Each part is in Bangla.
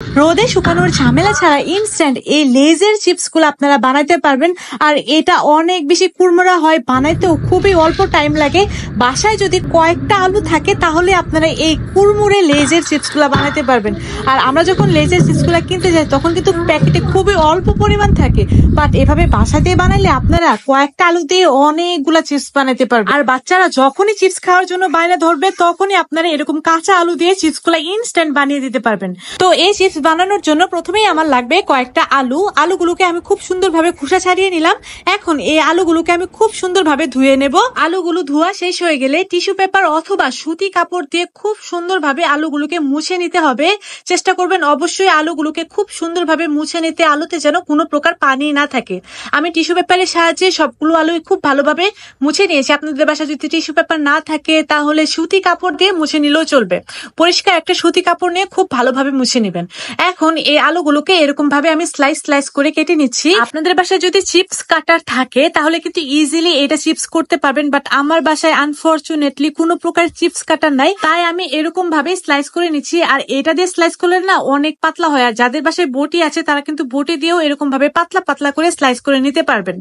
রোদে শুকানোর ঝামেলা ছাড়া ইনস্ট্যান্ট এই লেজের চিপসগুলো আপনারা বানাইতে পারবেন। আর এটা অনেক বেশি কুড়মুড়া হয়, বানাইতেও খুবই অল্প টাইম লাগে। বাসায় যদি কয়েকটা আলু থাকে তাহলে আপনারা এই কুড়মুড়ে লেজের চিপসগুলো বানাইতে পারবেন। আর আমরা যখন লেজের চিপসগুলো কিনতে যাই তখন কিন্তু প্যাকেটে খুবই অল্প পরিমাণ থাকে, বাট এভাবে বাসা দিয়ে বানাইলে আপনারা কয়েকটা আলু দিয়ে অনেকগুলা চিপস বানাইতে পারবেন। আর বাচ্চারা যখনই চিপস খাওয়ার জন্য বায়না ধরবে তখনই আপনারা এরকম কাঁচা আলু দিয়ে চিপসগুলো ইনস্ট্যান্ট বানিয়ে দিতে পারবেন। তো এই চিপস বানানোর জন্য প্রথমেই আমার লাগবে কয়েকটা আলুগুলোকে আমি খুব সুন্দরভাবে খোসা ছাড়িয়ে নিলাম। এখন এই আলুগুলোকে আমি খুব সুন্দরভাবে ধুয়ে নেব। আলুগুলো ধোয়া শেষ হয়ে গেলে টিস্যু পেপার অথবা সুতি কাপড় দিয়ে খুব সুন্দরভাবে আলুগুলোকে মুছে নিতে হবে। চেষ্টা করবেন অবশ্যই আলুগুলোকে খুব সুন্দরভাবে মুছে নিতে, আলুতে যেন কোনো প্রকার পানি না থাকে। আমি টিস্যু পেপারের সাহায্যে সবগুলো আলু খুব ভালোভাবে মুছে নিয়েছি। আপনাদের বাসায় যদি টিস্যু পেপার না থাকে তাহলে সুতি কাপড় দিয়ে মুছে নিলেও চলবে। পরিষ্কার একটা সুতি কাপড় নিয়ে খুব ভালোভাবে মুছে নেবেন। এখন এই আলুগুলোকে এরকম ভাবে আমি স্লাইস করে কেটে নিচ্ছি। আপনাদের বাসায় যদি চিপস কাটার থাকে তাহলে কিন্তু ইজিলি এটা চিপস করতে পারবেন, বাট আমার বাসায় আনফরচুনেটলি কোনো প্রকার চিপস কাটার নাই, তাই আমি এরকম ভাবে স্লাইস করে নিচ্ছি। আর এটা দিয়ে স্লাইস করলে না অনেক পাতলা হয়, আর যাদের বাসায় বটি আছে তারা কিন্তু বটি দিয়েও এরকম ভাবে পাতলা করে স্লাইস করে নিতে পারবেন।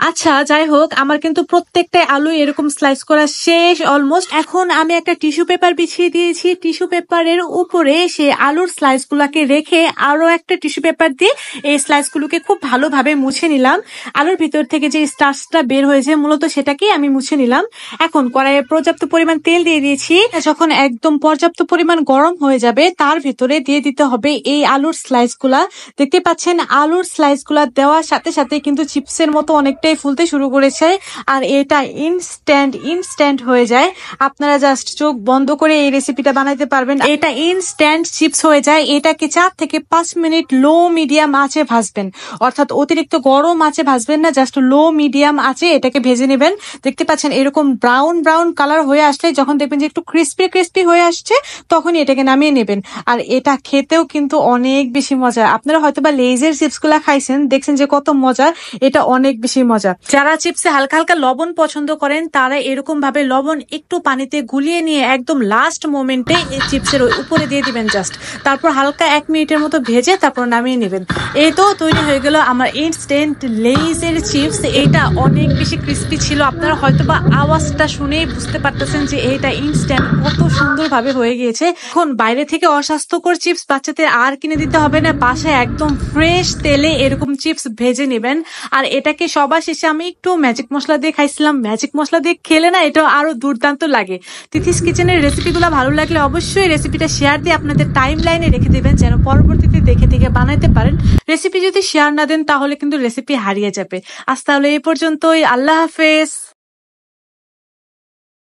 আচ্ছা, যাই হোক, আমার কিন্তু প্রত্যেকটা আলু এরকম স্লাইস করা শেষ অলমোস্ট। এখন আমি একটা টিস্যু পেপার বিছিয়ে দিয়েছি। টিস্যু পেপারের উপরে সেই আলুর স্লাইস গুলাকে রেখে আরো একটা টিস্যু পেপার দিয়ে এই স্লাইস গুলোকে খুব ভালোভাবে মুছে নিলাম। আলুর ভিতর থেকে যে স্টার্চটা বের হয়েছে মূলত সেটাকেই আমি মুছে নিলাম। এখন কড়াইয়ে পর্যাপ্ত পরিমাণ তেল দিয়ে দিয়েছি। যখন একদম পর্যাপ্ত পরিমাণ গরম হয়ে যাবে তার ভিতরে দিয়ে দিতে হবে এই আলুর স্লাইস গুলা। দেখতে পাচ্ছেন আলুর স্লাইস গুলা দেওয়ার সাথে সাথে কিন্তু চিপসের মতো অনেকটাই ফুলতে শুরু করেছে। আর এটা ইনস্ট্যান্ট হয়ে যায়। আপনারা জাস্ট চোখ বন্ধ করে এই রেসিপিটা বানাইতে পারবেন। এটা ইনস্ট্যান্ট চিপস হয়ে যায়। এটাকে 4 থেকে 5 মিনিট লো মিডিয়াম আঁচে ভাজবেন, অর্থাৎ অতিরিক্ত গরম আঁচে ভাজবেন না, জাস্ট লো মিডিয়াম আঁচে এটাকে ভেজে নেবেন। দেখতে পাচ্ছেন এরকম ব্রাউন কালার হয়ে আসলে, যখন দেখবেন যে একটু ক্রিস্পি হয়ে আসছে তখনই এটাকে নামিয়ে নেবেন। আর এটা খেতেও কিন্তু অনেক বেশি মজা। আপনারা হয়তোবা লেজের চিপস গুলা খাইছেন, দেখছেন যে কত মজা, এটা অনেক বেশি মজা। যারা চিপসে হালকা লবণ পছন্দ করেন তারা এরকম ভাবে লবণ একটু পানিতে গুলিয়ে নিয়ে একদম লাস্ট মোমেন্টে এই চিপসের উপরে দিয়ে দিবেন জাস্ট, তারপর হালকা 1 মিনিটের মতো ভেজে তারপর নামিয়ে নেবেন। এই তো তৈরি হয়ে গেল আমার ইনস্ট্যান্ট লেজের চিপস। এটা অনেক বেশি ক্রিস্পি ছিল। আপনারা হয়তোবা আওয়াজটা শুনেই বুঝতে পারতেছেন যে এটা ইনস্ট্যান্ট কত সুন্দরভাবে হয়ে গিয়েছে। এখন বাইরে থেকে অস্বাস্থ্যকর চিপস বাচ্চাদের আর কিনে দিতে হবে না, বাসায় একদম ফ্রেশ তেলে এরকম চিপস ভেজে নেবেন। আর এটাকে সবার শেষে আমি একটু ম্যাজিক মশলা দিয়ে খাইছিলাম। ম্যাজিক মশলা দিয়ে খেলে না এটা আরো দুর্দান্ত লাগে। তিথিস কিচেনের রেসিপিগুলো ভালো লাগলে অবশ্যই রেসিপিটা শেয়ার দিয়ে আপনাদের টাইম লাইনে রেখে দেবেন, যেন পরবর্তীতে দেখে বানাইতে পারেন। রেসিপি যদি শেয়ার না দেন তাহলে কিন্তু রেসিপি হারিয়ে যাবে। আজ তাহলে এই পর্যন্তই। আল্লাহ হাফেজ।